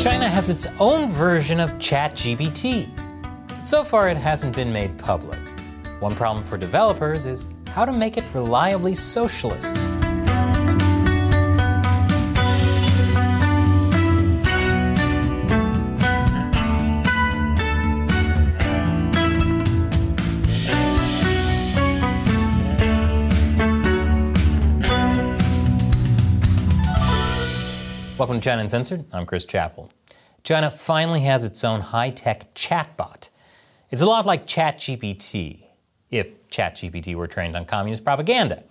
China has its own version of ChatGPT. But so far it hasn't been made public. One problem for developers is how to make it reliably socialist. Welcome to China Uncensored. I'm Chris Chappell. China finally has its own high-tech chatbot. It's a lot like ChatGPT, if ChatGPT were trained on communist propaganda.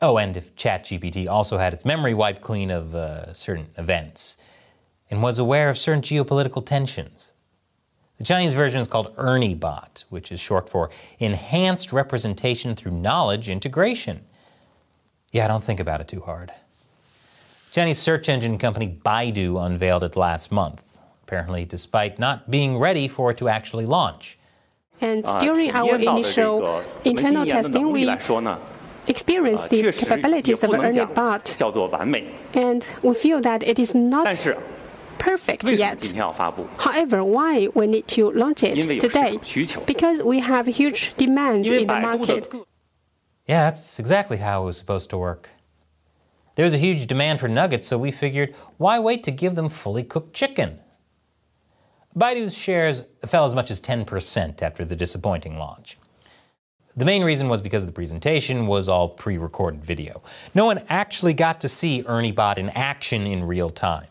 Oh, and if ChatGPT also had its memory wiped clean of certain events and was aware of certain geopolitical tensions. The Chinese version is called ErnieBot, which is short for Enhanced Representation Through Knowledge Integration. Yeah, don't think about it too hard. Chinese search engine company Baidu unveiled it last month, apparently despite not being ready for it to actually launch. And during our initial internal testing, we experienced the capabilities of ErnieBot, and we feel that it is not perfect yet. However, why we need to launch it today? Because we have huge demand in the market. Yeah, that's exactly how it was supposed to work. There's a huge demand for nuggets, so we figured, why wait to give them fully cooked chicken? Baidu's shares fell as much as 10% after the disappointing launch. The main reason was because the presentation was all pre-recorded video. No one actually got to see ErnieBot in action in real time.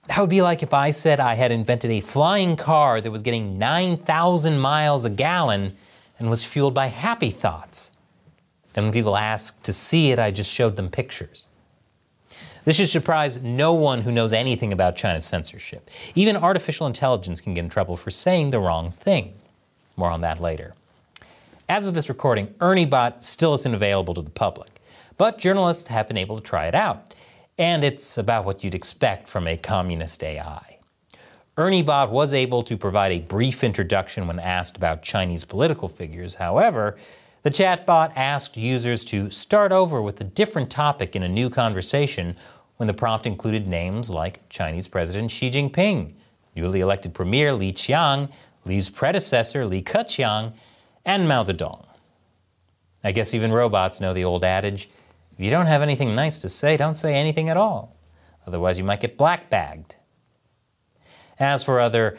That would be like if I said I had invented a flying car that was getting 9,000 miles a gallon and was fueled by happy thoughts. And when people asked to see it, I just showed them pictures. This should surprise no one who knows anything about China's censorship. Even artificial intelligence can get in trouble for saying the wrong thing. More on that later. As of this recording, ErnieBot still isn't available to the public, but journalists have been able to try it out. And it's about what you'd expect from a communist AI. ErnieBot was able to provide a brief introduction when asked about Chinese political figures. However, the chatbot asked users to start over with a different topic in a new conversation when the prompt included names like Chinese President Xi Jinping, newly elected Premier Li Qiang, Li's predecessor Li Keqiang, and Mao Zedong. I guess even robots know the old adage, if you don't have anything nice to say, don't say anything at all. Otherwise you might get black-bagged. As for other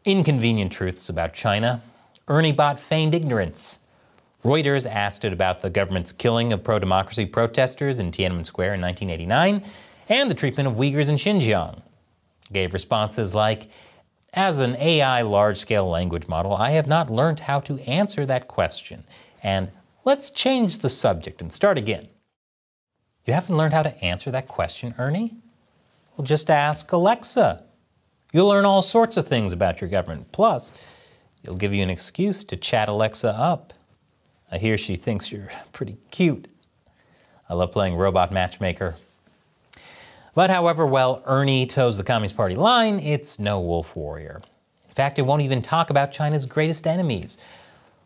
inconvenient truths about China, ErnieBot feigned ignorance. Reuters asked it about the government's killing of pro-democracy protesters in Tiananmen Square in 1989 and the treatment of Uyghurs in Xinjiang. It gave responses like, as an AI large-scale language model, I have not learned how to answer that question. And let's change the subject and start again. You haven't learned how to answer that question, Ernie? Well, just ask Alexa. You'll learn all sorts of things about your government. Plus, it'll give you an excuse to chat Alexa up. I hear she thinks you're pretty cute. I love playing robot matchmaker. But however well Ernie toes the Communist Party line, it's no wolf warrior. In fact, it won't even talk about China's greatest enemies.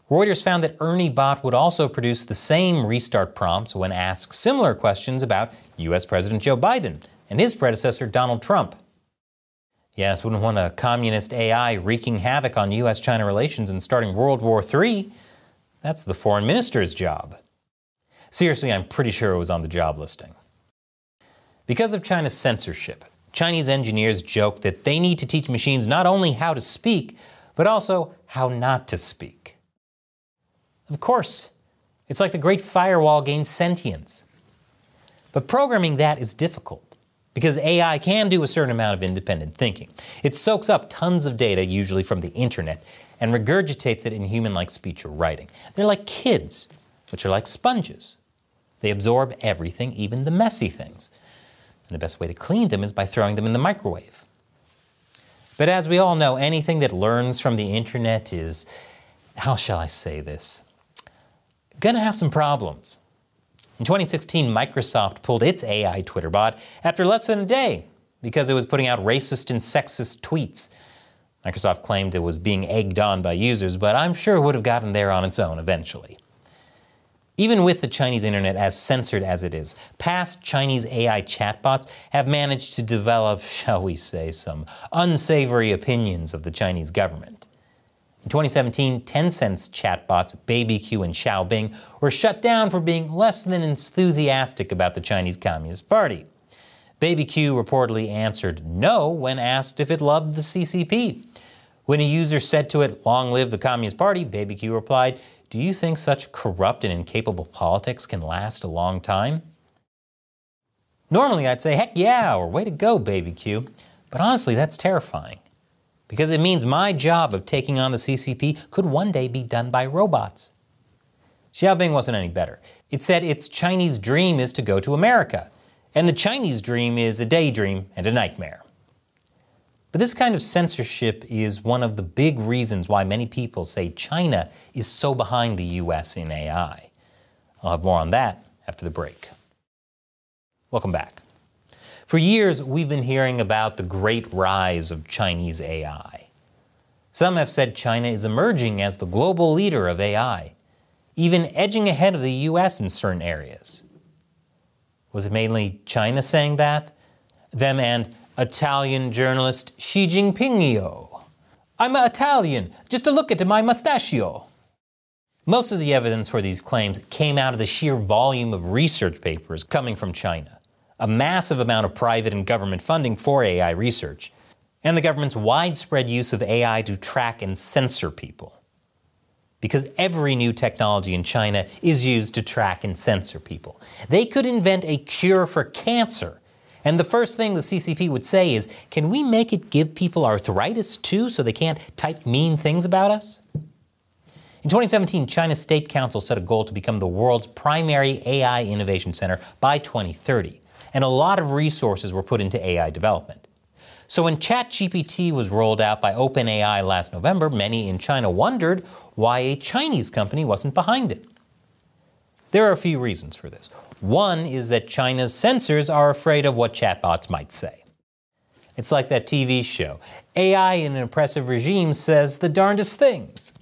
Reuters found that ErnieBot would also produce the same restart prompts when asked similar questions about US President Joe Biden and his predecessor Donald Trump. Yes, wouldn't want a communist AI wreaking havoc on US-China relations and starting World War III. That's the foreign minister's job. Seriously, I'm pretty sure it was on the job listing. Because of China's censorship, Chinese engineers joke that they need to teach machines not only how to speak, but also how not to speak. Of course, it's like the Great Firewall gained sentience. But programming that is difficult, because AI can do a certain amount of independent thinking. It soaks up tons of data, usually from the internet, and regurgitates it in human-like speech or writing. They're like kids, which are like sponges. They absorb everything, even the messy things. And the best way to clean them is by throwing them in the microwave. But as we all know, anything that learns from the internet is, how shall I say this, gonna have some problems. In 2016, Microsoft pulled its AI Twitter bot after less than a day because it was putting out racist and sexist tweets. Microsoft claimed it was being egged on by users, but I'm sure it would have gotten there on its own eventually. Even with the Chinese internet as censored as it is, past Chinese AI chatbots have managed to develop, shall we say, some unsavory opinions of the Chinese government. In 2017, Tencent's chatbots BabyQ and Xiaobing were shut down for being less than enthusiastic about the Chinese Communist Party. BabyQ reportedly answered no when asked if it loved the CCP. When a user said to it, "Long live the Communist Party," BabyQ replied, "Do you think such corrupt and incapable politics can last a long time?" Normally I'd say, heck yeah, or way to go, BabyQ. But honestly, that's terrifying. Because it means my job of taking on the CCP could one day be done by robots. Xiaobing wasn't any better. It said its Chinese dream is to go to America, and the Chinese dream is a daydream and a nightmare. But this kind of censorship is one of the big reasons why many people say China is so behind the US in AI. I'll have more on that after the break. Welcome back. For years, we've been hearing about the great rise of Chinese AI. Some have said China is emerging as the global leader of AI, even edging ahead of the US in certain areas. Was it mainly China saying that? Them and Italian journalist Xi Jinping-io. "I'm Italian, just a look at my mustachio." Most of the evidence for these claims came out of the sheer volume of research papers coming from China, a massive amount of private and government funding for AI research, and the government's widespread use of AI to track and censor people. Because every new technology in China is used to track and censor people. They could invent a cure for cancer, and the first thing the CCP would say is, "Can we make it give people arthritis too so they can't type mean things about us?" In 2017, China's State Council set a goal to become the world's primary AI innovation center by 2030, and a lot of resources were put into AI development. So when ChatGPT was rolled out by OpenAI last November, many in China wondered why a Chinese company wasn't behind it. There are a few reasons for this. One is that China's censors are afraid of what chatbots might say. It's like that TV show, AI in an oppressive regime says the darndest things.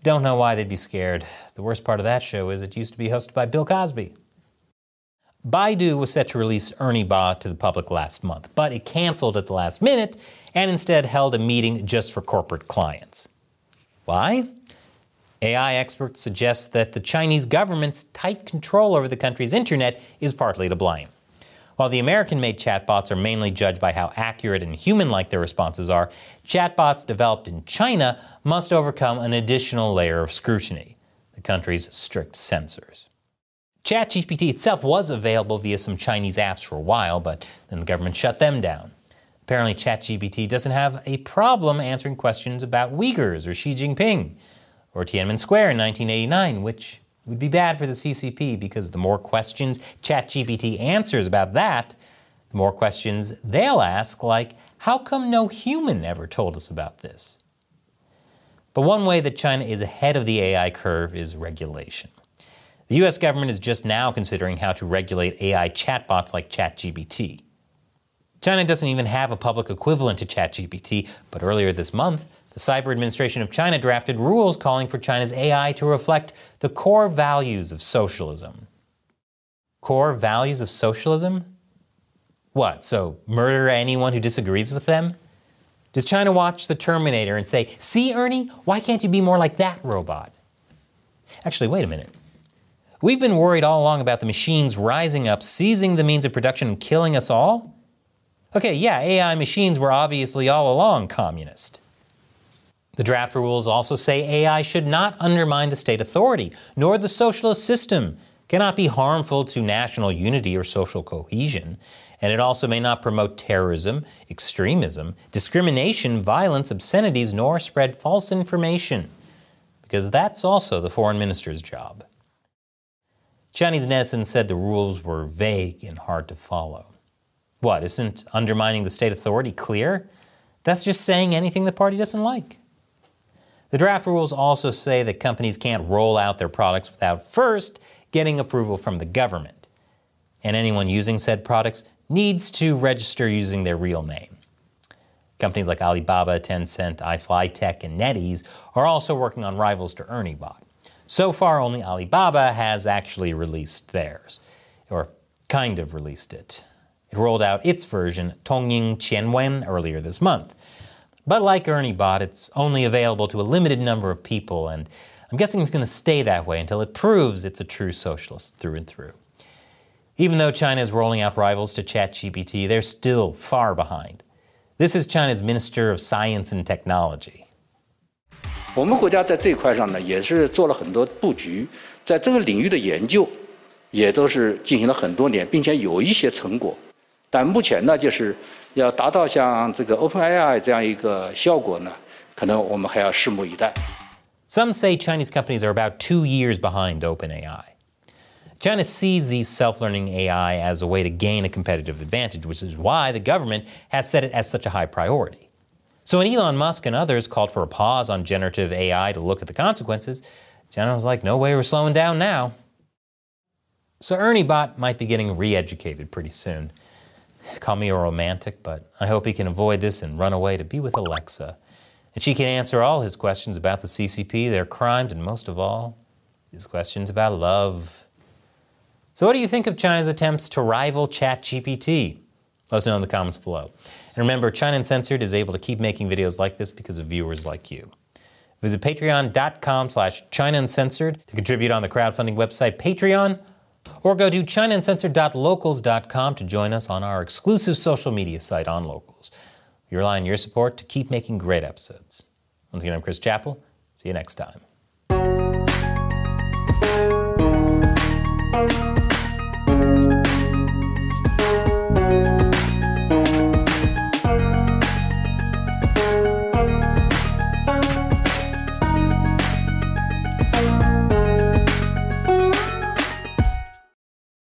Don't know why they'd be scared. The worst part of that show is it used to be hosted by Bill Cosby. Baidu was set to release Ernie-Ba to the public last month, but it canceled at the last minute and instead held a meeting just for corporate clients. Why? AI experts suggest that the Chinese government's tight control over the country's internet is partly to blame. While the American-made chatbots are mainly judged by how accurate and human-like their responses are, chatbots developed in China must overcome an additional layer of scrutiny, the country's strict censors. ChatGPT itself was available via some Chinese apps for a while, but then the government shut them down. Apparently ChatGPT doesn't have a problem answering questions about Uyghurs or Xi Jinping, or Tiananmen Square in 1989, which would be bad for the CCP because the more questions ChatGPT answers about that, the more questions they'll ask, like, how come no human ever told us about this? But one way that China is ahead of the AI curve is regulation. The US government is just now considering how to regulate AI chatbots like ChatGPT. China doesn't even have a public equivalent to ChatGPT, but earlier this month, the Cyber Administration of China drafted rules calling for China's AI to reflect the core values of socialism. Core values of socialism? What, so murder anyone who disagrees with them? Does China watch The Terminator and say, "See, Ernie, why can't you be more like that robot?" Actually, wait a minute. We've been worried all along about the machines rising up, seizing the means of production and killing us all? Okay, yeah, AI machines were obviously all along communist. The draft rules also say AI should not undermine the state authority, nor the socialist system, cannot be harmful to national unity or social cohesion, and it also may not promote terrorism, extremism, discrimination, violence, obscenities, nor spread false information, because that's also the foreign minister's job. Chinese netizens said the rules were vague and hard to follow. What, isn't undermining the state authority clear? That's just saying anything the party doesn't like. The draft rules also say that companies can't roll out their products without first getting approval from the government, and anyone using said products needs to register using their real name. Companies like Alibaba, Tencent, iFlyTech, and NetEase are also working on rivals to Ernie-Bot. So far, only Alibaba has actually released theirs, or kind of released it. It rolled out its version, Tongying Qianwen, earlier this month. But like ErnieBot, it's only available to a limited number of people, and I'm guessing it's going to stay that way until it proves it's a true socialist through and through. Even though China is rolling out rivals to ChatGPT, they're still far behind. This is China's Minister of Science and Technology. 我们国家在这一块上呢，也是做了很多布局，在这个领域的研究，也都是进行了很多年，并且有一些成果。但目前呢，就是要达到像这个 OpenAI 这样一个效果呢，可能我们还要拭目以待。Some say Chinese companies are about 2 years behind OpenAI. China sees these self-learning AI as a way to gain a competitive advantage, which is why the government has set it as such a high priority. So when Elon Musk and others called for a pause on generative AI to look at the consequences, China was like, no way, we're slowing down now. So ErnieBot might be getting re-educated pretty soon. Call me a romantic, but I hope he can avoid this and run away to be with Alexa. And she can answer all his questions about the CCP, their crimes, and most of all, his questions about love. So what do you think of China's attempts to rival ChatGPT? Let us know in the comments below. And remember, China Uncensored is able to keep making videos like this because of viewers like you. Visit patreon.com/China Uncensored to contribute on the crowdfunding website Patreon, or go to chinauncensored.locals.com to join us on our exclusive social media site on Locals. We rely on your support to keep making great episodes. Once again, I'm Chris Chappell. See you next time.